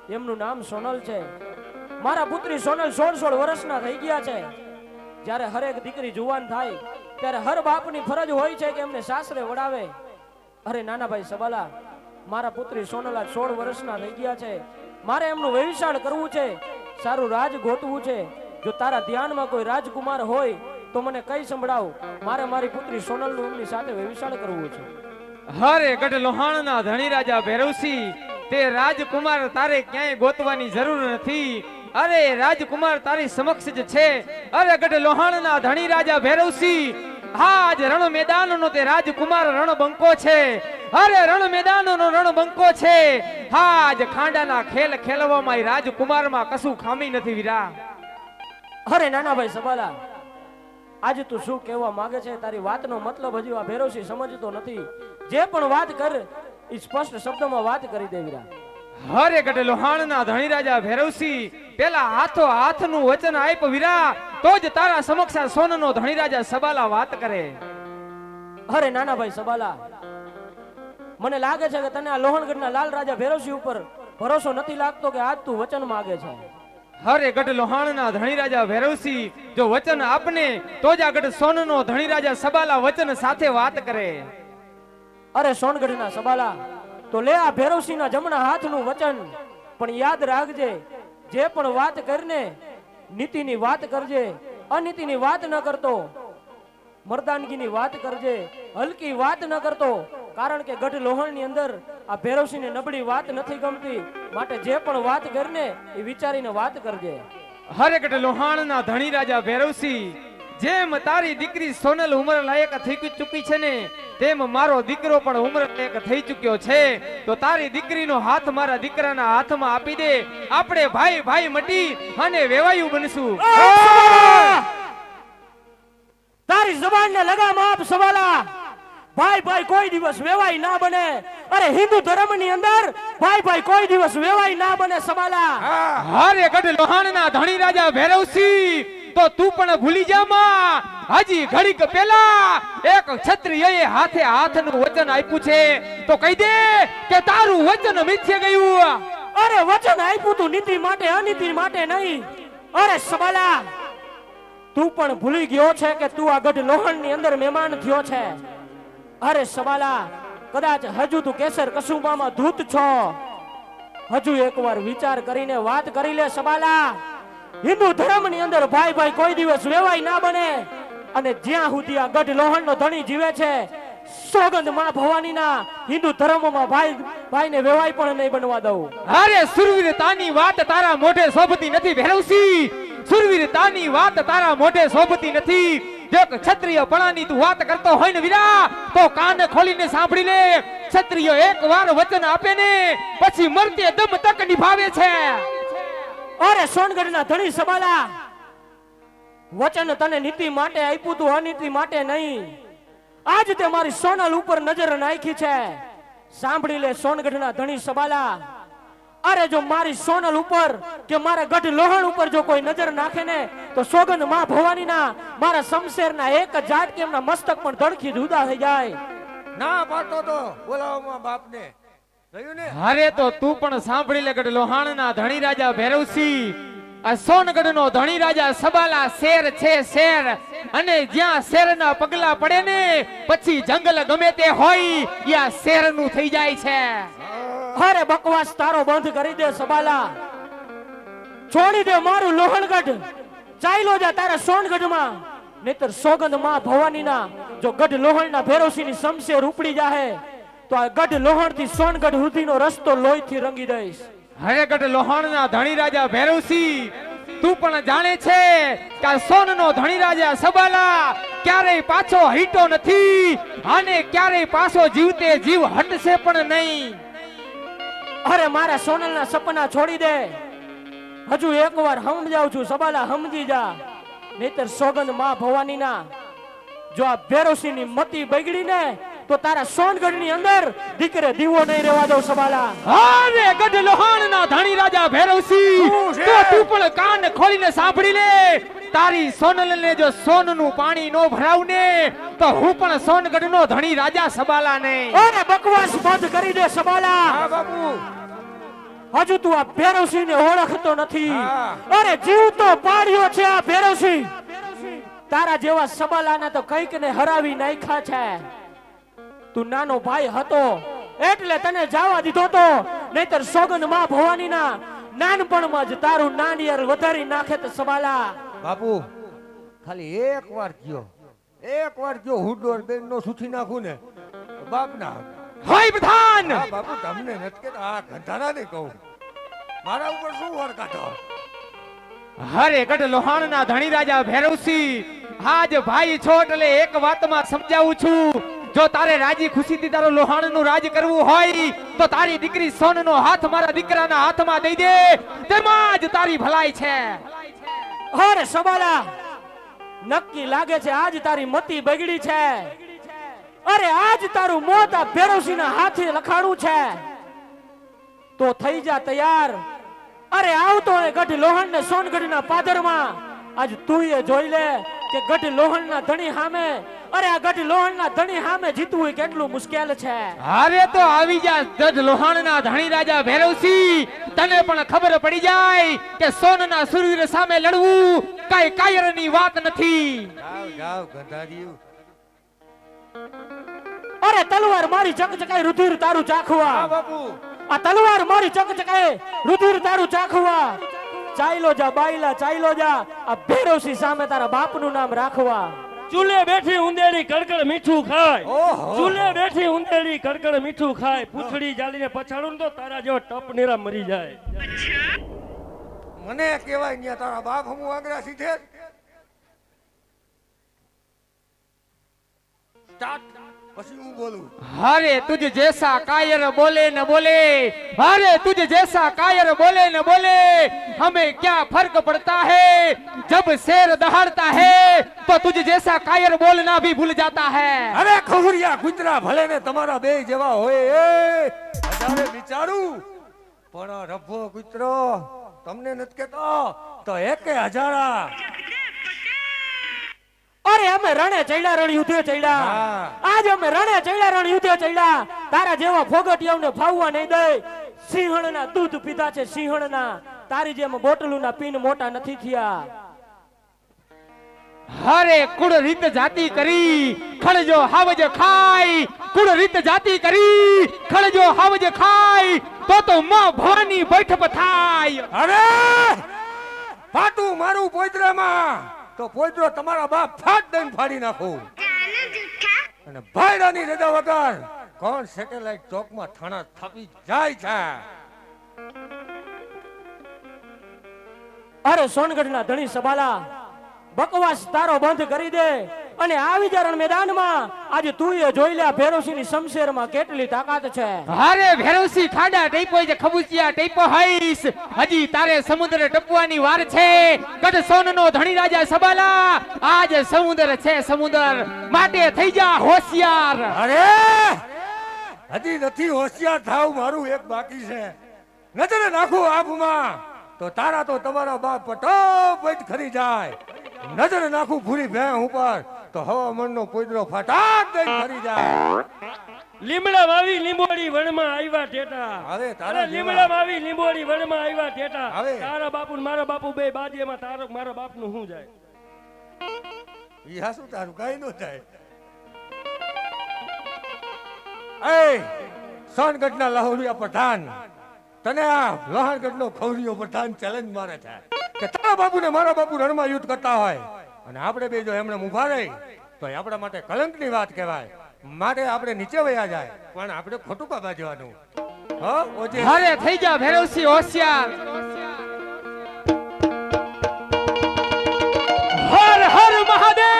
એમનું નામ સોનલ છે. મારા પુત્રી સોનલ 16 વર્ષના થઈ ગયા છે. જ્યારે હરેક દીકરી જુવાન થાય ત્યારે હર બાપની ફરજ હોય છે કે એમને સાસરે વડાવે. અરે નાના ભાઈ સબાલા, મારા પુત્રી સોનલ આજ 16 વર્ષના થઈ ગયા છે. મારે એમનું વ્યવસાય કરવું છે, સારું રાજ ગોતવું છે. જો તારા ધ્યાનમાં કોઈ રાજકુમાર હોય તો મને કઈ સંભળાવ. મારે મારી પુત્રી સોનલનું એમની સાથે વ્યવસાય કરવું છે. હરે ગઢ લોહાણના ધણી રાજા ભૈરવસિંહ, તે રાજકુમાર તારે ક્યાંય ગોતવાની જરૂર નથી. અરે રાજકુમાર તારી સમક્ષ જ છે. અરે ગઢ લોહાણના ધણી રાજા ભૈરવસિંહ, આજ રણ મેદાનનો તે રાજકુમાર રણબંકો છે. અરે રણ મેદાનનો રણબંકો છે. આજ ખાંડાના ખેલ ખેલવામાં રાજકુમારમાં કશું ખામી નથી વીરા. અરે નાના ભાઈ સબાલા, આજે તું શું કહેવા માંગે છે? તારી વાતનો મતલબ હજુ આ ભૈરવસિંહ સમજતો નથી. જે પણ વાત કર એ સ્પષ્ટ શબ્દોમાં વાત કરી દે વીરા. હરે ગઢ લોહાણના ધણી રાજા ભૈરવસિંહ, પેલા હાથો હાથનું વચન આપ વીરા, તો જ તારા સમક્ષ સોનનો ધણી રાજા સબાલા વાત કરે. અરે નાના ભાઈ સબાલા, મને લાગે છે કે તને આ લોહણગઢના લાલ રાજા ભૈરવસિંહ ઉપર ભરોસો નથી લાગતો કે આજ તું વચન માંગે છે. હરે ગઢ લોહાણના ધણી રાજા ભૈરવસિંહ, જો વચન આપને તો જ આ ગઢ સોનનો ધણી રાજા સબાલા વચન સાથે વાત કરે. અરે સોનગઢના સબાલા, તો લે આ ભૈરવસિંહના જમણા હાથનું વચન. પણ યાદ રાખજે, જે પણ વાત કરીને નીતિની વાત કરજે, અનીતિની વાત ન કરતો. મર્દાનગીની વાત કરજે, હલકી વાત ન કરતો. કારણ કે ગઢ લોહણની અંદર આ ભૈરવસિંહને નબળી વાત નથી ગમતી. માટે જે પણ વાત કરીને એ વિચારીને વાત કરજે. હરે ગઢ લોહાણના ધણી રાજા ભૈરવસિંહ, જેમ તારી દીકરી સોનલ ઉંમર લાયક થઈ ચૂકી છે ને, તેમ મારો દીકરો પણ ઉંમર લાયક થઈ ચૂક્યો છે. તો તારી દીકરીનો હાથ મારા દીકરાના હાથમાં આપી દે. આપણે ભાઈ ભાઈ મટી અને વેવાયું બનશું. તારી જબાનને લગામ આપ સવાલા. ભાઈ ભાઈ કોઈ દિવસ વેવાઈ ના બને. અરે હિન્દુ ધર્મની અંદર ભાઈ ભાઈ કોઈ દિવસ વેવાઈ ના બને સવાલા. હરે ગઢ લોહાણના ધણી રાજા ભૈરવસિંહ, તો તું પણ ભૂલી જા માં. હજી ઘડીક પહેલા એક ક્ષત્રિયએ હાથે હાથનું વચન આપ્યું છે, તો કહી દે કે તારું વચન મિથ્યા ગયું. અરે વચન આપ્યું તું નીતિ માટે, અનીતિ માટે નહીં. અરે સબાલા, તું પણ ભૂલી ગયો છે કે તું આ ગઢ લોહણની અંદર મહેમાન થયો છે. અરે સબાલા, કદાચ હજુ તું કેસર કસુંબામાં ધૂત છો. હજુ એકવાર વિચાર કરીને વાત કરી લે સબાલા. હિન્દુ ધર્મની અંદર ભાઈ ભાઈ કોઈ દિવસ વેવાઈ ના બને. અને જ્યાં સુધી આ ગઢ લોહણનો ધણી જીવે છે, સોગંદ માં ભવાનીના હિન્દુ ધર્મમાં ભાઈ ભાઈને વેવાઈ પણ નહીં બનવા દઉં. અરે સુરવીરતાની વાત તારા મોઢે શોભતી નથી ભૈરવસિંહ. સુરવીરતાની વાત તારા મોઢે શોભતી નથી. જો ક્ષત્રિય પણાની તું વાત કરતો હોય ને વીરા, તો કાન ખોલીને સાંભળી લે. ક્ષત્રિય એકવાર વચન આપે ને પછી મરતે દમ તક નિભાવે છે. અરે સોનગઢના ધણી સબાલા, વચન તને નીતિ માટે આપ્યું તું, અનીતિ માટે નહીં. આજ તે મારી સોનલ ઉપર નજર નાખી છે. સાંભળી લે સોનગઢના ધણી સબાલા. અરે જો મારી સોનલ ઉપર કે મારા ગઢ લોહણ ઉપર જો કોઈ નજર નાખે ને, તો સોગંદ માં ભવાનીના મારા શમશેરના એક જાટ કે એમના મસ્તક પણ ધડકી જુદા થઈ જાય. ના પાડતો તો બોલાવમાં બાપને. અરે તો તું પણ સાંભળી લે ગઢ લોહાણના ધણી રાજા ભૈરવસિંહ. આ સોનગઢનો ધણી રાજા સબાલા શેર છે, શેર. અને જ્યાં શેરના પગલા પડે ને પછી જંગલ ગમે તે હોય ત્યાં શેરનું થઈ જાય છે. અરે બકવાસ તારો બંધ કરી દે સબાલા. છોડી દે મારું લોહણગઢ, ચાલ્યો જા તારા સોનગઢમાં. નહીતર સોગંદ માં ભવાનીના જો ગઢ લોહણના ભૈરવસિંહની શમશેર ઉપડી જાહે તો આ ગઢ લોહણ થી સોનગઢ સુધીનો રસ્તો લોહીથી રંગી દઈશ. હરે ગઢ લોહાણના ધણી રાજા ભૈરવસિંહ, તું પણ જાણે છે કે આ સોનનો ધણી રાજા સબાલા ક્યારેય પાછો હટ્યો નથી અને ક્યારેય પાછો જીવતે જીવ હટશે પણ નહીં. અરે મારા સોનલના સપના છોડી દે. હજુ એકવાર સમજાવું છું સબાલા, સમજી જા. નહીતર સોગંદ માં ભવાનીના જો આ ભૈરવસિંહની મતી બગડી ને તો તારા સોનગઢની અંદર દીકરે દીવો નહીં રહેવા દઉં સબાલા. અરે ગઢ લોહાણના ધણી રાજા ભૈરવસિંહ, તો તું પણ કાન ખોલીને સાંભળી લે. તારી સોનલને જો સોનનું પાણી નો ભરાવ ને તો હું પણ સોનગઢનો ધણી રાજા સબાલા નહીં. અરે બકવાસ બંધ કરી દે સબાલા. હા બાપુ. જો તું પણ કાન ખોલીને સાંભળી લે, તારી સોનલને જો સોનનું પાણી નો ભરાવ ને તો હું પણ સોનગઢનો ધણી રાજા સબાલા નહીં. હા બાપુ. અરે બકવાસ બંધ કરી દે સબાલા. હજુ તું આ ભેરવસિંહને ઓળખતો નથી. હા. અરે જીવતો પાડ્યો છે આ ભેરવસિંહ. તારા જેવા સબાલાને તો કંઈક ને હરાવી નાખ્યા છે. તું નાનો ભાઈ હતો એટલે તને જવા દીધો તો, નહીતર સોગન માં ભવાનીના નાનપણમાં જ તારું નાનિયર વધારી નાખે તો સબાલા. બાપુ ખાલી એક વાર જો હુડોર બેન નો સુથી નાખું ને બાપના. હોય પ્રધાન. હા બાપુ તમને નથી કેતો, આ ગંધાના ને કહું મારા ઉપર શું વાર કાઢો. હરે ગઢ લોહાણના ધણી રાજા ભૈરવસિંહ, આજ ભાઈ છો એટલે એક વાતમાં સમજાવું છું. જો તારે રાજી ખુશીથી તારું લોહાણનું રાજ કરવું હોય તો તારી દીકરી સોનનો હાથ મારા દીકરાના હાથમાં દઈ દે, તેમાં જ તારી ભલાઈ છે. અરે સબાલા, નક્કી લાગે છે આજ તારી મતી બગડી છે. અરે આજ તારું મોત આ ભૈરવસિંહના હાથે લખાણું છે. તો થઈ જા તૈયાર. અરે આવતો એ ગઢ લોહણ ને સોનગઢના પાદરમાં આજ તું એ જોઈ લે કે ગઢ લોહણના ધણી સામે, અરે આ ગઢ લોહણના ધણી સામે જીતવું કેટલું મુશ્કેલ છે. અરે તો આવી જા ગઢ લોહાણના ધણી રાજા ભૈરવસિંહ, તને પણ ખબર પડી જાય કે સોનના સુરવીર સામે લડવું કઈ કાયરની વાત નથી. જાવ ગંધારીયું. અરે તલવાર મારી ચકચકાઈ રુધિર તારું ચાખવા. હા બાપુ આ તલવાર મારી ચકચકાઈ રુધિર તારું ચાખવા. ચાલ્યો જા બાયલા, ચાલ્યો જા આ ભૈરવસિંહ સામે તારા બાપનું નામ રાખવા. ચૂલે બેઠી ઉંદેડી કડકડ મીઠું ખાય. ઓહો. ચૂલે બેઠી ઉંદેડી કડકડ મીઠું ખાય. પૂંછડી જાલીને પછાડું તો તારા જેવો ટપ નીરા મરી જાય. મને કહેવાય ને તારા બાપ હમું આગ્રા સીધે સ્ટાર્ટ પછી હું બોલું. अरे तुझ जैसा कायर बोले न बोले, अरे तुझ जैसा कायर बोले न बोले, हमें क्या फर्क पड़ता है जब शेर दहाड़ता है तो तुझ जैसा कायर बोलना भी भूल जाता है. અરે ખવરિયા કુતરા ભલે ને તમારા બે જેવા હોય એ વધારે વિચારું, પણ રભો કુતરો તમને નથી કેતો તો એકે હજારા. અરે અમે રણે ચડ્યા, રણ યુદ્ધે ચડ્યા. હા. આજ અમે રણે ચડ્યા, રણ યુદ્ધે ચડ્યા. તારા જેવા ફોગટિયાઓને ફાવવા નહીં દે. સિંહણના દૂધ પીધા છે સિંહણના, તારી જેમ બોટલુના પીન મોટા નથી થયા. અરે કુળ રીત જાતિ કરી ખળજો હાવજ ખાય, કુળ રીત જાતિ કરી ખળજો હાવજ ખાય તો માં ભવાની બેઠપ થાય. અરે ફાટું મારું પોઈતરામાં તો પોઈતરો તમારા બાપ ફાટ દઈને ફાડી નાખો. અને ભાઈડાની રજા વગર કોણ સેટેલાઇટ ચોકમાં થાણા થાપી જાય છે. અરે સોનગઢના ધણી સબાલા, બકવાસ તારો બંધ કરી દે અને આવી જા રણ મેદાનમાં. આજે તું એ જોઈ લે ભૈરવસિંહની શમશેરમાં કેટલી તાકાત છે. અરે ભૈરવસિંહ ખાડા ટેપો જે ખબુચિયા ટેપો હઈશ, હજી તારે સમુદ્ર ટપવાની વાર છે. ગઢ સોનનો ધણી રાજા સબાલા, આજ સમુદ્ર છે સમુદ્ર, માટે થઈ જા હોશિયાર. અરે હજી નથી હોશિયાર થાવ, મારું એક બાકી છે. નજરે નાખું આબમાં તો તારા તો તમારા બાપ પટોપટ ખરી જાય. નજર નાખું ભૂરી ભેં ઉપર તો હવામાનનો પોઈદરો ફટાક દઈને ખરી જાય. લીમડા વાવી લીંબોડી વનમાં આવ્યા ટેટા. હવે તારા અરે લીમડા વાવી લીંબોડી વનમાં આવ્યા ટેટા. હવે. તારા બાપુ ને મારા બાપુ બે બાજેમાં તારો મારા બાપનું શું જાય? ઈ હાસું તારું કઈ ન થાય. એ સોનગઢના લહોરિયા પઠાણ, તને આ લોહાણગઢનો ખૌરિયો પઠાણ ચેલેન્જ મારે છે કે તારા બાપુ ને મારા બાપુ રણમાં યુદ્ધ કરતા હોય અને આપણે બે જો એમણે ઊભા રહી તો એ આપણા માટે કલંકની વાત કહેવાય. માટે આપણે નીચે વયા જાય પણ આપણે ખોટું બાબા જવાનું. હો ઓજે અરે થઈ જા ભૈરવસિંહ હોશિયાર. હર હર મહાદેવ.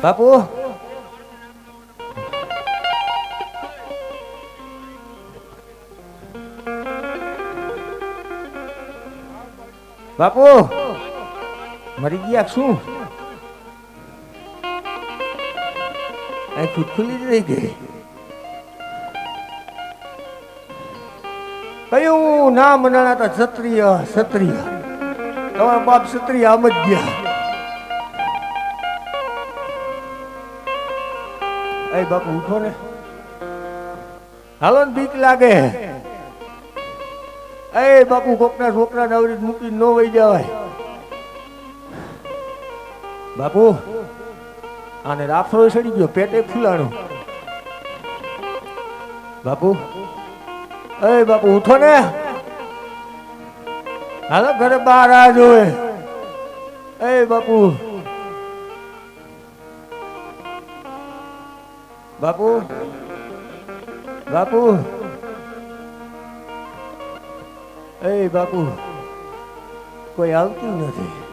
બાપુ બાપુ મરી ગયા શું આંખ ખુલ્લી જ રહી ગઈ કયું નામ નાના હતા ક્ષત્રિય ક્ષત્રિય તમારા બાપ ક્ષત્રિય આમ જ ગયા એ બાપુ ઉઠો ને હાલો ને બીક લાગે એ બાપુ કોકના છોકરા નવરી મૂકી ન વહી જવાય બાપુ આને રાફડો સડી ગયો પેટે ફૂલાણું બાપુ એ બાપુ ઉઠો ને હાલો ઘરે બહાર આ જોવે એ બાપુ બાપુ બાપુ એ બાપુ કોઈ આવતું નથી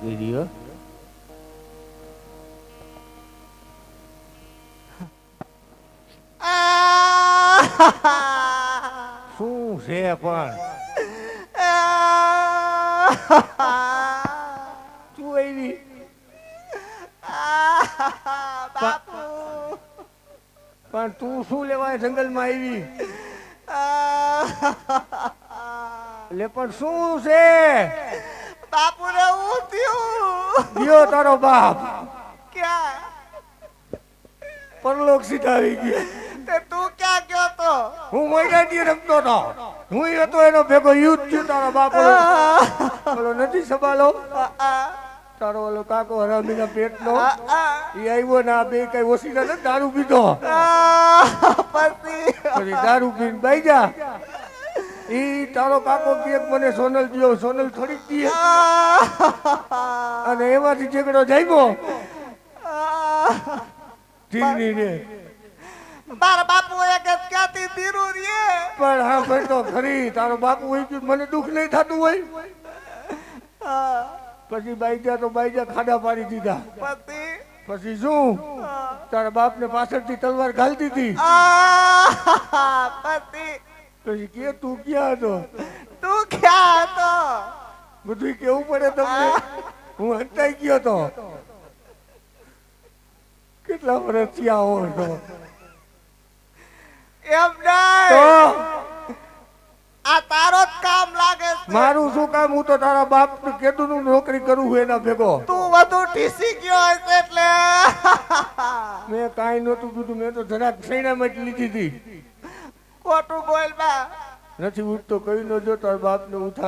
ગીરીઓ શું છે પણ તું આવી પણ તું શું લેવા જંગલમાં આવી એટલે પણ શું છે બાપુ ને હું થયું ગયો તારો બાપ ક્યાં પરલોક સીધા આવી ગયો તે તું ક્યાં ગયો તો હું મૈદાની રમતો હતો હું હતો એનો ભેગો યુદ્ધ થયું તારો બાપ ઓલો નથી સંભાળો તારો ઓલો કાકો હરામીના પેટનો એ આવ્યો ને આ બે કઈ ઓછી ને દારૂ પીધો પછી દારૂ પીને બાઈ જા ઈ તારો કાકો કે મને સોનલ દિયો સોનલ થોડી દીએ અને એમાંથી ઝઘડો જાગ્યો ઠીકની રે મારા બાપુ એક જ ક્યાંથી દીરું રે પણ હા ભાઈ તો ખરી તારો બાપુ હોય ગયું મને દુઃખ નહીં થતું હોય પછી બાઈજા તો બાઈજા ખાડા પાડી દીધા પતિ પછી શું તારા બાપને પાછળથી તલવાર ઘાલતી હતી પતિ પછી કે તું ક્યાં હતો તું ક્યાં હતો બધું કેવું પડે તમને હું હંતાઈ ગયો તો કેટલા વર્ષથી આવો હતો એમ નહીં તો આ તારો જ કામ લાગે છે મારું શું કામ હું તો તારા બાપ કેદું નું નોકરી કરું છું એના ભેગો તું વધુ ઠીસી ગયો હશે એટલે મેં કાંઈ નહોતું કીધું મેં તો જરાક સૈણામાં જ લીધી હતી ખોટું બોલ બા નથી ઉઠતો કઈ ન જો તારા બાપ ને ઉઠા